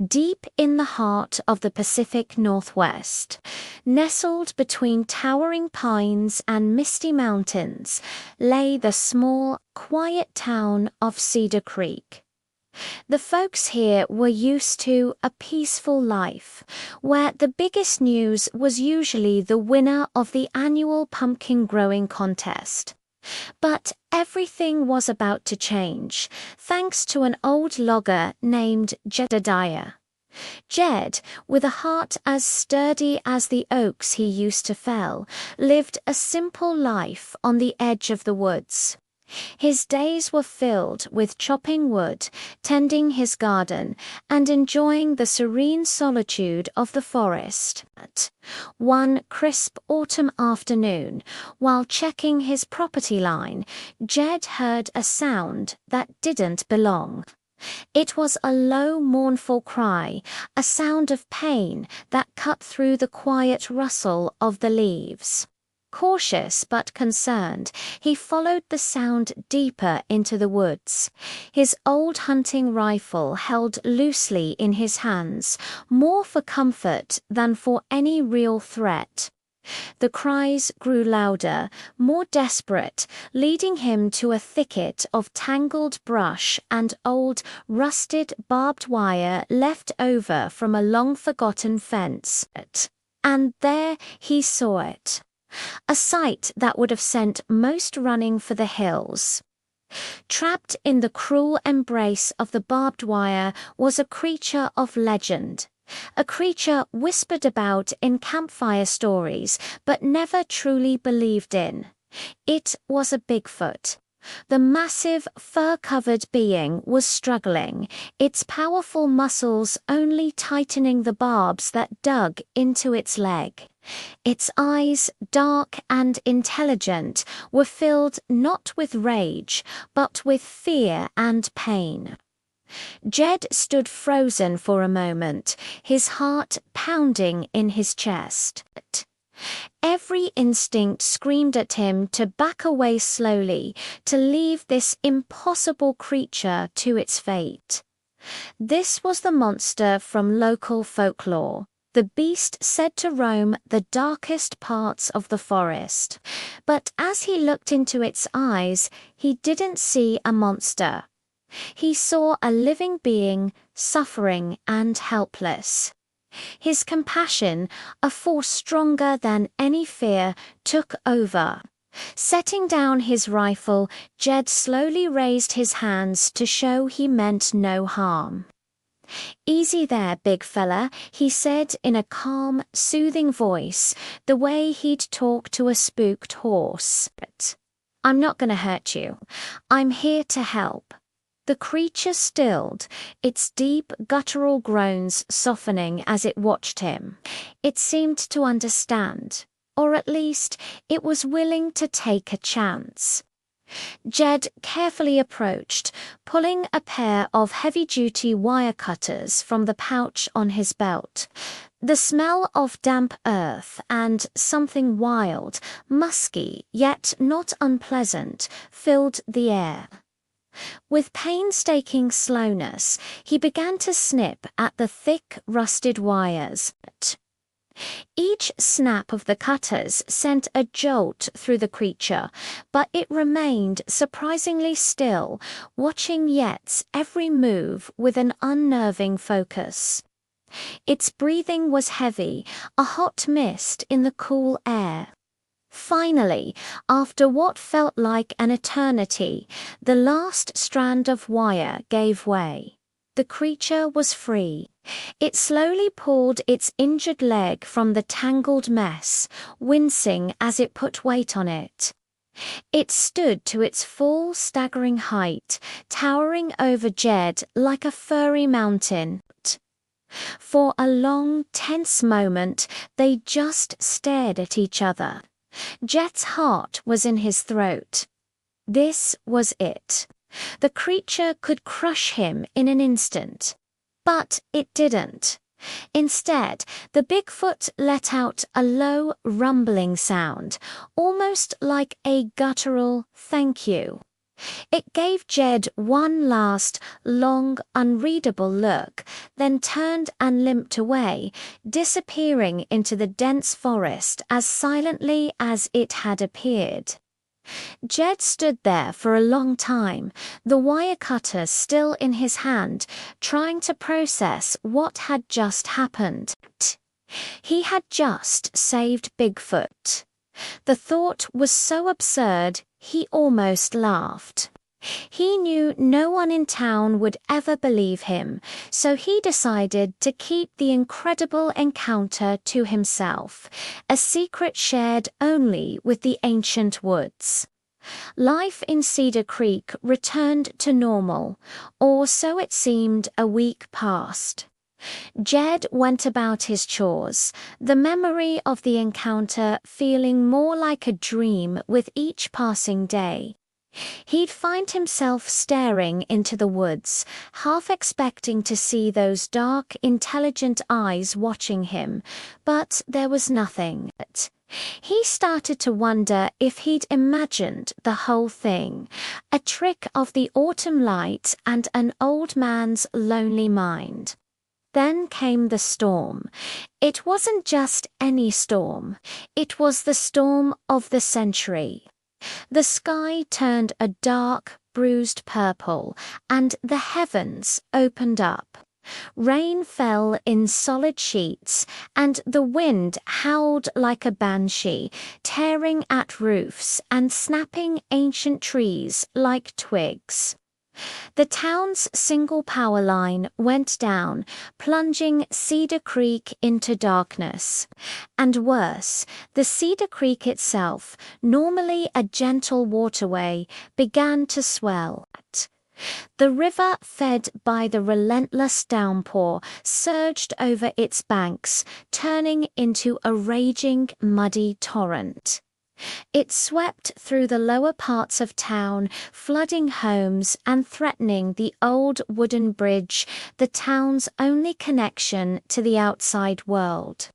Deep in the heart of the Pacific Northwest, nestled between towering pines and misty mountains, lay the small, quiet town of Cedar Creek. The folks here were used to a peaceful life, where the biggest news was usually the winner of the annual pumpkin growing contest. But everything was about to change, thanks to an old logger named Jedediah. Jed, with a heart as sturdy as the oaks he used to fell, lived a simple life on the edge of the woods. His days were filled with chopping wood, tending his garden, and enjoying the serene solitude of the forest. One crisp autumn afternoon, while checking his property line, Jed heard a sound that didn't belong. It was a low, mournful cry, a sound of pain that cut through the quiet rustle of the leaves. Cautious but concerned, he followed the sound deeper into the woods, his old hunting rifle held loosely in his hands, more for comfort than for any real threat. The cries grew louder, more desperate, leading him to a thicket of tangled brush and old, rusted barbed wire left over from a long-forgotten fence. And there he saw it. A sight that would have sent most running for the hills. Trapped in the cruel embrace of the barbed wire was a creature of legend, a creature whispered about in campfire stories but never truly believed in. It was a Bigfoot. The massive, fur-covered being was struggling, its powerful muscles only tightening the barbs that dug into its leg. Its eyes, dark and intelligent, were filled not with rage, but with fear and pain. Jed stood frozen for a moment, his heart pounding in his chest. Every instinct screamed at him to back away slowly, to leave this impossible creature to its fate. This was the monster from local folklore, the beast said to roam the darkest parts of the forest. But as he looked into its eyes, he didn't see a monster. He saw a living being, suffering and helpless. His compassion, a force stronger than any fear, took over. Setting down his rifle, Jed slowly raised his hands to show he meant no harm. "Easy there, big fella," he said in a calm, soothing voice, the way he'd talk to a spooked horse. "I'm not gonna hurt you. I'm here to help." The creature stilled, its deep, guttural groans softening as it watched him. It seemed to understand, or at least, it was willing to take a chance. Jed carefully approached, pulling a pair of heavy-duty wire cutters from the pouch on his belt. The smell of damp earth and something wild, musky, yet not unpleasant, filled the air. With painstaking slowness, he began to snip at the thick, rusted wires. Each snap of the cutters sent a jolt through the creature, but it remained surprisingly still, watching Yet's every move with an unnerving focus. Its breathing was heavy, a hot mist in the cool air. Finally, after what felt like an eternity, the last strand of wire gave way. The creature was free. It slowly pulled its injured leg from the tangled mess, wincing as it put weight on it. It stood to its full, staggering height, towering over Jed like a furry mountain. For a long, tense moment, they just stared at each other. Jed's heart was in his throat. This was it. The creature could crush him in an instant. But it didn't. Instead, the Bigfoot let out a low, rumbling sound, almost like a guttural thank you. It gave Jed one last, long, unreadable look, then turned and limped away, disappearing into the dense forest as silently as it had appeared. Jed stood there for a long time, the wire cutter still in his hand, trying to process what had just happened. He had just saved Bigfoot. The thought was so absurd, he almost laughed. He knew no one in town would ever believe him, so he decided to keep the incredible encounter to himself, a secret shared only with the ancient woods. Life in Cedar Creek returned to normal, or so it seemed a week past. Jed went about his chores, the memory of the encounter feeling more like a dream with each passing day. He'd find himself staring into the woods, half expecting to see those dark, intelligent eyes watching him, but there was nothing. He started to wonder if he'd imagined the whole thing, a trick of the autumn light and an old man's lonely mind. Then came the storm. It wasn't just any storm. It was the storm of the century. The sky turned a dark, bruised purple, and the heavens opened up. Rain fell in solid sheets, and the wind howled like a banshee, tearing at roofs and snapping ancient trees like twigs. The town's single power line went down, plunging Cedar Creek into darkness. And worse, the Cedar Creek itself, normally a gentle waterway, began to swell. The river, fed by the relentless downpour, surged over its banks, turning into a raging, muddy torrent. It swept through the lower parts of town, flooding homes and threatening the old wooden bridge, the town's only connection to the outside world.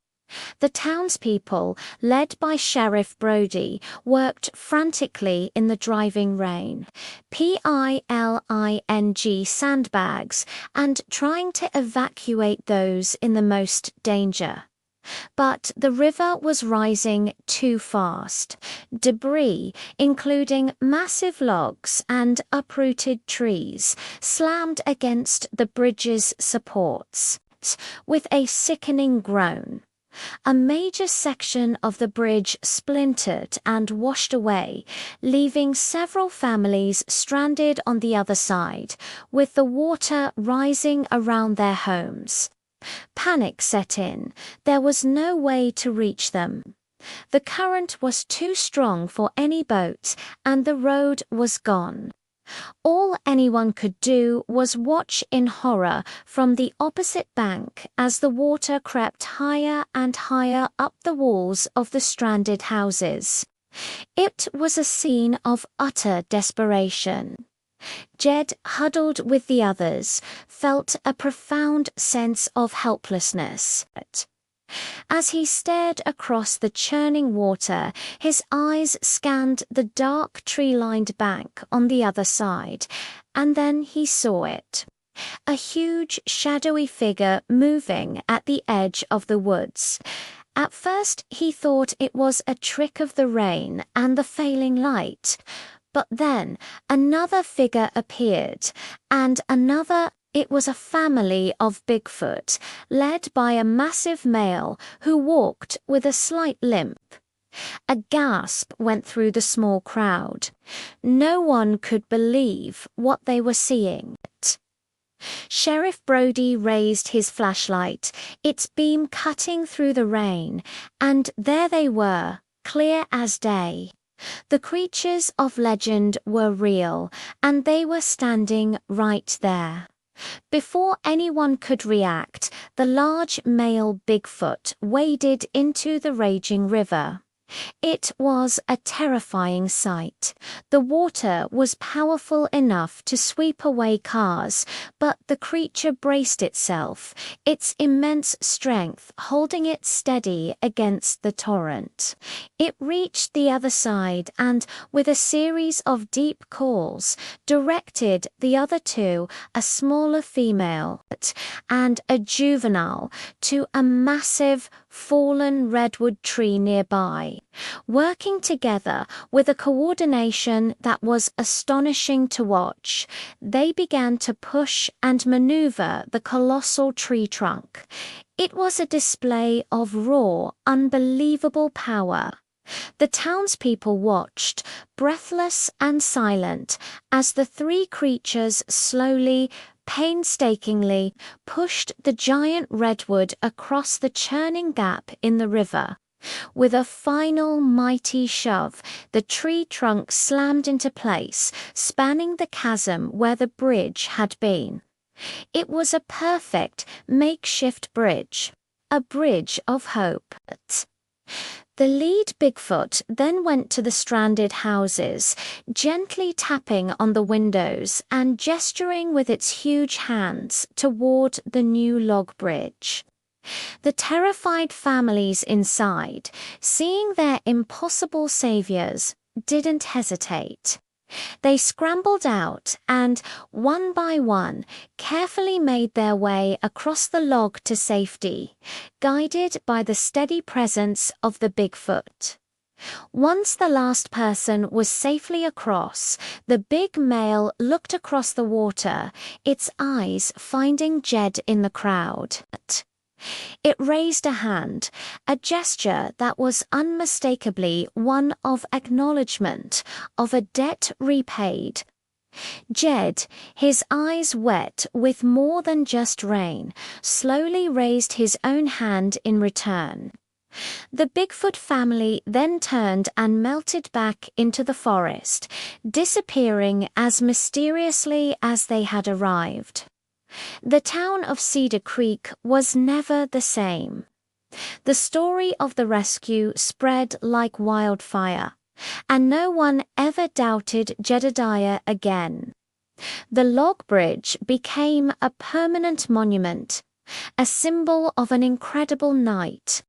The townspeople, led by Sheriff Brody, worked frantically in the driving rain, piling sandbags, and trying to evacuate those in the most danger. But the river was rising too fast. Debris, including massive logs and uprooted trees, slammed against the bridge's supports, with a sickening groan. A major section of the bridge splintered and washed away, leaving several families stranded on the other side, with the water rising around their homes. Panic set in. There was no way to reach them. The current was too strong for any boat, and the road was gone. All anyone could do was watch in horror from the opposite bank as the water crept higher and higher up the walls of the stranded houses. It was a scene of utter desperation. Jed, huddled with the others, felt a profound sense of helplessness. As he stared across the churning water, his eyes scanned the dark tree-lined bank on the other side, and then he saw it. A huge, shadowy figure moving at the edge of the woods. At first he thought it was a trick of the rain and the failing light. But then another figure appeared, and another. It was a family of Bigfoot, led by a massive male who walked with a slight limp. A gasp went through the small crowd. No one could believe what they were seeing. Sheriff Brody raised his flashlight, its beam cutting through the rain, and there they were, clear as day. The creatures of legend were real, and they were standing right there. Before anyone could react, the large male Bigfoot waded into the raging river. It was a terrifying sight. The water was powerful enough to sweep away cars, but the creature braced itself, its immense strength holding it steady against the torrent. It reached the other side and, with a series of deep calls, directed the other two, a smaller female and a juvenile, to a massive, fallen redwood tree nearby. Working together with a coordination that was astonishing to watch, they began to push and maneuver the colossal tree trunk. It was a display of raw, unbelievable power. The townspeople watched, breathless and silent, as the three creatures slowly, painstakingly pushed the giant redwood across the churning gap in the river. With a final mighty shove, the tree trunk slammed into place, spanning the chasm where the bridge had been. It was a perfect makeshift bridge, a bridge of hope. The lead Bigfoot then went to the stranded houses, gently tapping on the windows and gesturing with its huge hands toward the new log bridge. The terrified families inside, seeing their impossible saviors, didn't hesitate. They scrambled out and, one by one, carefully made their way across the log to safety, guided by the steady presence of the Bigfoot. Once the last person was safely across, the big male looked across the water, its eyes finding Jed in the crowd. It raised a hand, a gesture that was unmistakably one of acknowledgement of a debt repaid. Jed, his eyes wet with more than just rain, slowly raised his own hand in return. The Bigfoot family then turned and melted back into the forest, disappearing as mysteriously as they had arrived. The town of Cedar Creek was never the same. The story of the rescue spread like wildfire, and no one ever doubted Jedediah again. The log bridge became a permanent monument, a symbol of an incredible night.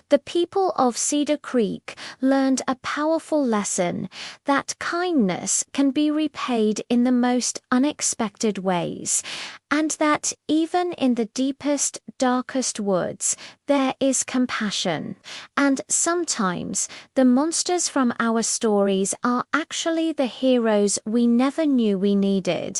The people of Cedar Creek learned a powerful lesson that kindness can be repaid in the most unexpected ways, and that even in the deepest, darkest woods, there is compassion. And sometimes the monsters from our stories are actually the heroes we never knew we needed.